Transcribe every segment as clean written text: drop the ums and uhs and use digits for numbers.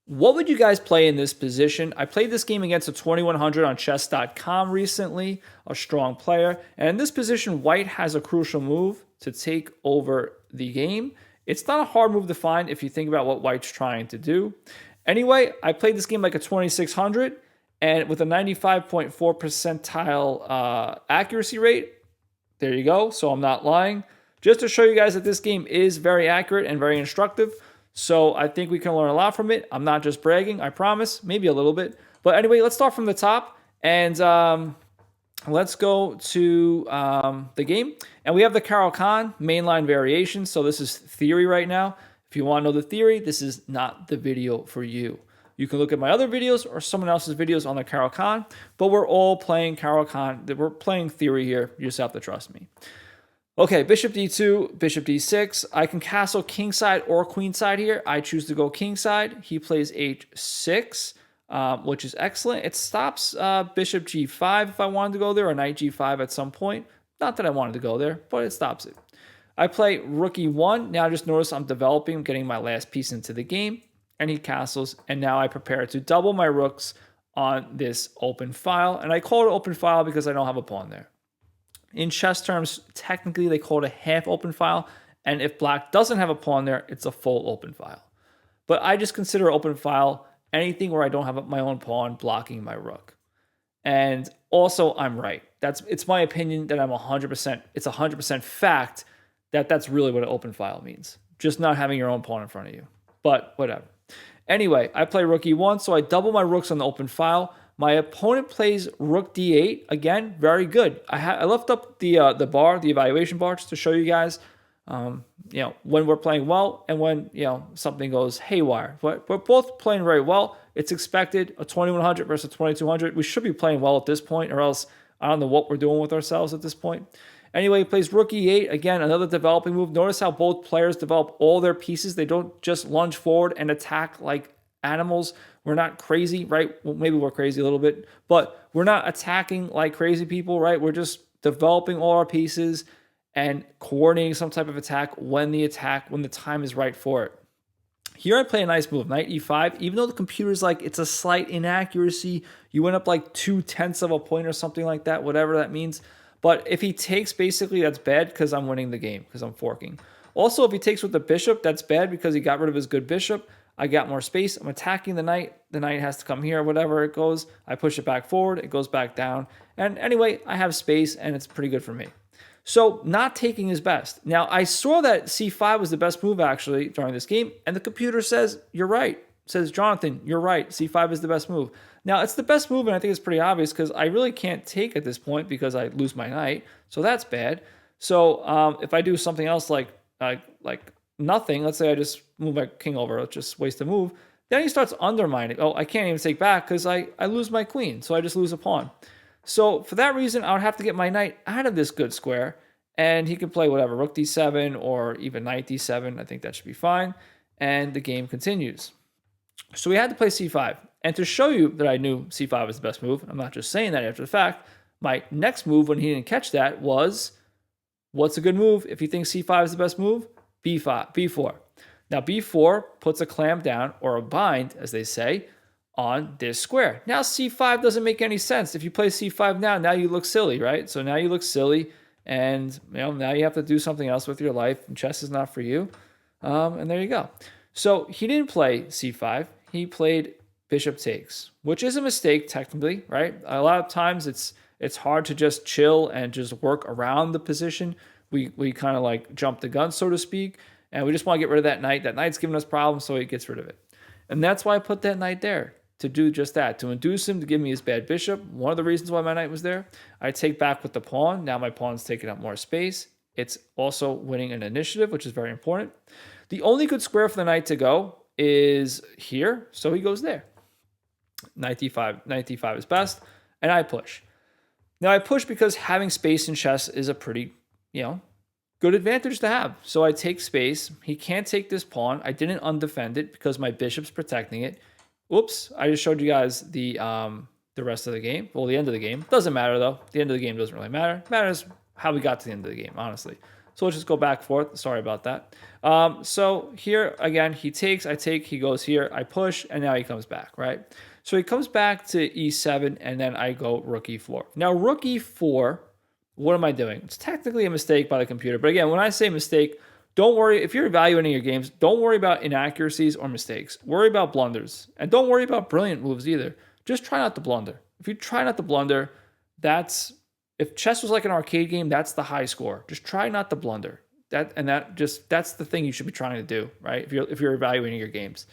What would you guys play in this position? I played this game against a 2100 on chess.com recently, a strong player. And in this position, white has a crucial move to take over the game. It's not a hard move to find if you think about what white's trying to do. Anyway, I played this game like a 2600 and with a 95.4 percentile accuracy rate. There you go. So I'm not lying. Just to show you guys that this game is very accurate and very instructive. So I think we can learn a lot from it. I'm not just bragging, I promise. Maybe a little bit. But anyway, let's start from the top. And let's go to the game. And we have the Caro-Kann mainline variation. So this is theory right now. If you want to know the theory, this is not the video for you. You can look at my other videos or someone else's videos on the Caro-Kann, but we're all playing Caro-Kann. We're playing theory here. You just have to trust me. Okay, bishop d2, bishop d6. I can castle kingside or queenside here. I choose to go kingside. He plays h6, which is excellent. It stops bishop g5 if I wanted to go there, or knight g5 at some point. Not that I wanted to go there, but it stops it. I play rook e1. Now just notice I'm developing, I'm getting my last piece into the game, and he castles, and now I prepare to double my rooks on this open file. And I call it open file because I don't have a pawn there. In chess terms, technically they call it a half open file, and if black doesn't have a pawn there, it's a full open file. But I just consider open file anything where I don't have my own pawn blocking my rook. And also, I'm right. It's my opinion that I'm 100%. It's 100% fact that that's really what an open file means. Just not having your own pawn in front of you. But whatever. Anyway, I play rook e1, so I double my rooks on the open file. My opponent plays rook d8. Again, very good. I left up the bar, the evaluation bar, just to show you guys, when we're playing well and when something goes haywire. But we're both playing very well. It's expected. A 2100 versus a 2200. We should be playing well at this point, or else I don't know what we're doing with ourselves at this point. Anyway, he plays rook e8. Again, another developing move. Notice how both players develop all their pieces. They don't just lunge forward and attack like animals. We're not crazy, right? Well, maybe we're crazy a little bit, but we're not attacking like crazy people, right? We're just developing all our pieces and coordinating some type of attack when the time is right for it. Here I play a nice move, knight e5. Even though the computer's like, it's a slight inaccuracy, you went up like 0.2 of a point or something like that, whatever that means. But if he takes, basically, that's bad because I'm winning the game, because I'm forking. Also, if he takes with the bishop, that's bad because he got rid of his good bishop. I got more space. I'm attacking the knight. The knight has to come here, whatever it goes. I push it back forward. It goes back down. And anyway, I have space, and it's pretty good for me. So not taking is best. Now, I saw that c5 was the best move, actually, during this game, and the computer says, you're right. It says, Jonathan, you're right. c5 is the best move. Now, it's the best move, and I think it's pretty obvious because I really can't take at this point because I lose my knight. So that's bad. So if I do something else like nothing, let's say I just move my king over, let's just waste a move, then he starts undermining. Oh, I can't even take back because I lose my queen, so I just lose a pawn. So for that reason, I would have to get my knight out of this good square, and he can play whatever, rook d7 or even knight d7. I think that should be fine, and the game continues. So we had to play c5. And to show you that I knew c5 was the best move, I'm not just saying that after the fact, my next move when he didn't catch that was, what's a good move if you think c5 is the best move? b4. Now b4 puts a clamp down, or a bind, as they say, on this square. Now c5 doesn't make any sense. If you play c5 now you look silly, right? So now you look silly, and now you have to do something else with your life, and chess is not for you. And there you go. So he didn't play c5. He played bishop takes, which is a mistake technically, right? A lot of times it's hard to just chill and just work around the position. We kind of like jump the gun, so to speak, and we just want to get rid of that knight. That knight's giving us problems, so he gets rid of it. And that's why I put that knight there, to do just that, to induce him to give me his bad bishop. One of the reasons why my knight was there. I take back with the pawn. Now my pawn's taking up more space. It's also winning an initiative, which is very important. The only good square for the knight to go is here, so he goes there. Knight d5 is best, and I push. Now I push because having space in chess is a pretty, good advantage to have. So I take space. He can't take this pawn. I didn't undefend it because my bishop's protecting it. Oops, I just showed you guys the rest of the game. Well, the end of the game. Doesn't matter, though. The end of the game doesn't really matter. It matters how we got to the end of the game, honestly. So let's just go back and forth. Sorry about that. So here again, he takes, I take, he goes here, I push, and now he comes back, right? So he comes back to e7, and then I go rook e4. Now rook e4, what am I doing? It's technically a mistake by the computer. But again, when I say mistake, don't worry. If you're evaluating your games, don't worry about inaccuracies or mistakes. Worry about blunders. And don't worry about brilliant moves either. Just try not to blunder. If you try not to blunder, if chess was like an arcade game, that's the high score. Just try not to blunder. That's the thing you should be trying to do, right? If you're evaluating your games.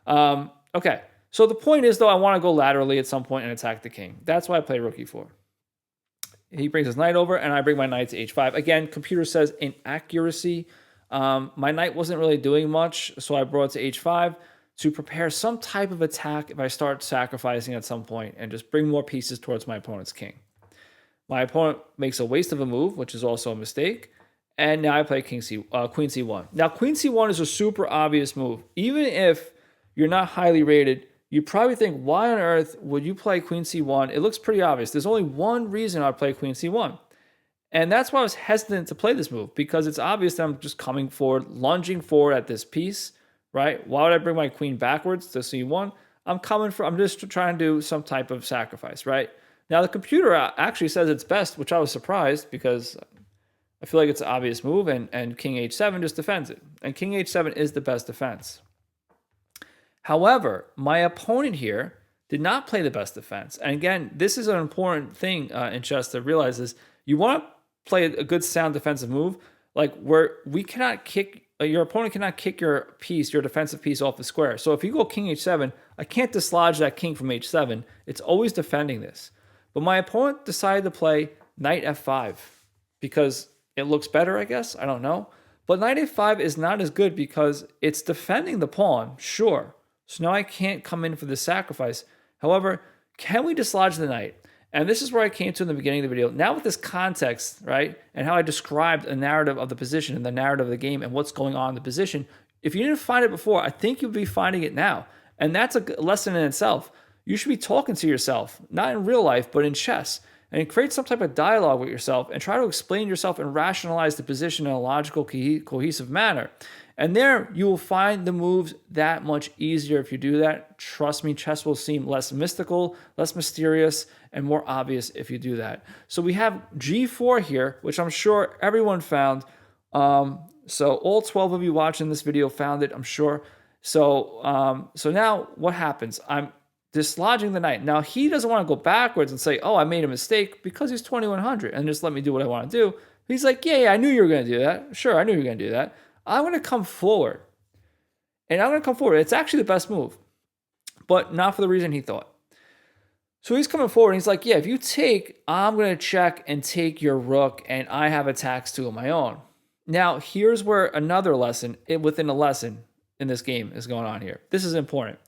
Okay. So the point is, though, I want to go laterally at some point and attack the king. That's why I play rook e4. He brings his knight over, and I bring my knight to h5. Again, computer says inaccuracy. My knight wasn't really doing much, so I brought it to h5 to prepare some type of attack if I start sacrificing at some point and just bring more pieces towards my opponent's king. My opponent makes a waste of a move, which is also a mistake. And now I play queen c1. Now, queen c1 is a super obvious move. Even if you're not highly rated, you probably think, why on earth would you play queen c1? It looks pretty obvious. There's only one reason I'd play queen c1. And that's why I was hesitant to play this move, because it's obvious that I'm just coming forward, lunging forward at this piece, right? Why would I bring my queen backwards to c1? I'm just trying to do some type of sacrifice, right? Now, the computer actually says it's best, which I was surprised because I feel like it's an obvious move, and king h7 just defends it. And king h7 is the best defense. However, my opponent here did not play the best defense. And again, this is an important thing in chess to realize is you want to play a good sound defensive move, like where your opponent cannot kick your defensive piece off the square. So if you go king h7, I can't dislodge that king from h7. It's always defending this. But my opponent decided to play knight f5 because it looks better, I guess. I don't know. But knight f5 is not as good because it's defending the pawn, sure. So now I can't come in for the sacrifice. However, can we dislodge the knight? And this is where I came to in the beginning of the video. Now with this context, right, and how I described a narrative of the position and the narrative of the game and what's going on in the position, if you didn't find it before, I think you'll be finding it now. And that's a lesson in itself. You should be talking to yourself, not in real life, but in chess, and create some type of dialogue with yourself and try to explain yourself and rationalize the position in a logical, cohesive manner. And there you will find the moves that much easier if you do that. Trust me, chess will seem less mystical, less mysterious, and more obvious if you do that. So we have g4 here, which I'm sure everyone found. So all 12 of you watching this video found it, I'm sure. So now what happens? I'm dislodging the knight. Now he doesn't want to go backwards and say, oh, I made a mistake, because he's 2100 and just let me do what I want to do. He's like, yeah, I knew you were going to do that. Sure, I knew you were going to do that. I'm going to come forward. And I'm going to come forward. It's actually the best move, but not for the reason he thought. So he's coming forward and he's like, yeah, if you take, I'm going to check and take your rook, and I have attacks too of my own. Now, here's where another lesson within a lesson in this game is going on here. This is important.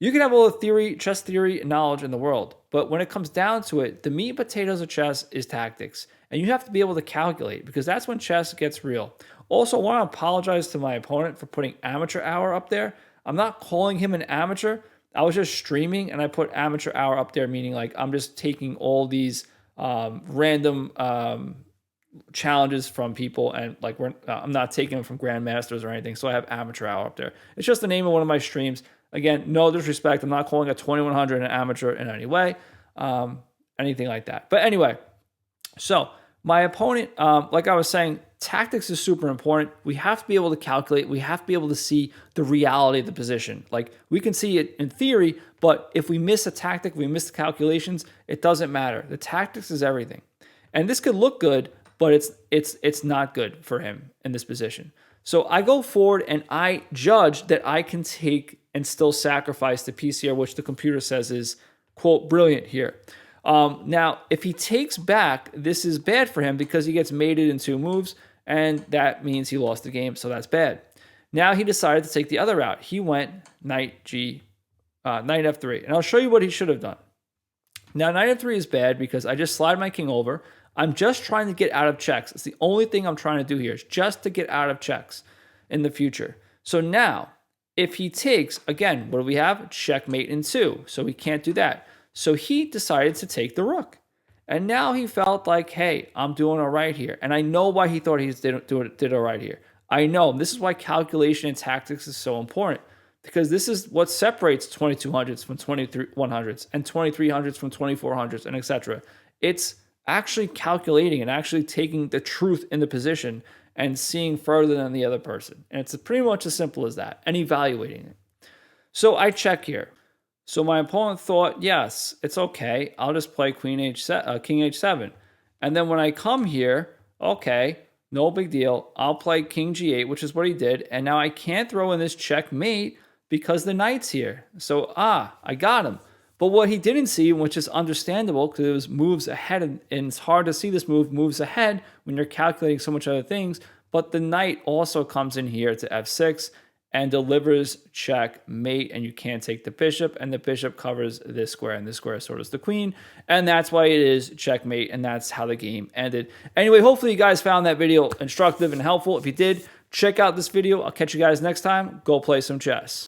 You can have all the theory, chess theory, knowledge in the world, but when it comes down to it, the meat and potatoes of chess is tactics. And you have to be able to calculate, because that's when chess gets real. Also, I want to apologize to my opponent for putting amateur hour up there. I'm not calling him an amateur. I was just streaming and I put amateur hour up there, meaning like I'm just taking all these random challenges from people, and like I'm not taking them from grandmasters or anything. So I have amateur hour up there. It's just the name of one of my streams. Again, no disrespect. I'm not calling a 2100 an amateur in any way, anything like that. But anyway, so my opponent, like I was saying, tactics is super important. We have to be able to calculate. We have to be able to see the reality of the position. Like, we can see it in theory, but if we miss a tactic, we miss the calculations, it doesn't matter. The tactics is everything. And this could look good, but it's not good for him in this position. So I go forward and I judge that I can take and still sacrifice the piece here, which the computer says is, quote, brilliant here. Now, if he takes back, this is bad for him because he gets mated in 2 moves, and that means he lost the game, so that's bad. Now he decided to take the other route. He went knight f3, and I'll show you what he should have done. Now, knight f3 is bad because I just slide my king over. I'm just trying to get out of checks. It's the only thing I'm trying to do here, is just to get out of checks in the future. So now, if he takes, again, what do we have? Checkmate in 2, so we can't do that. So he decided to take the rook. And now he felt like, hey, I'm doing all right here. And I know why he thought he did all right here. I know. This is why calculation and tactics is so important, because this is what separates 2200s from 2300s and 2300s from 2400s and etc. It's actually calculating and actually taking the truth in the position and seeing further than the other person. And it's pretty much as simple as that, and evaluating it. So I check here. So my opponent thought, yes, it's okay. I'll just play king h7. And then when I come here, okay, no big deal. I'll play king g8, which is what he did. And now I can't throw in this checkmate because the knight's here. So, I got him. But what he didn't see, which is understandable because it was moves ahead, and it's hard to see this moves ahead when you're calculating so much other things, but the knight also comes in here to f6 and delivers checkmate, and you can't take the bishop, and the bishop covers this square, and this square so does the queen, and that's why it is checkmate, and that's how the game ended. Anyway, hopefully you guys found that video instructive and helpful. If you did, check out this video. I'll catch you guys next time. Go play some chess.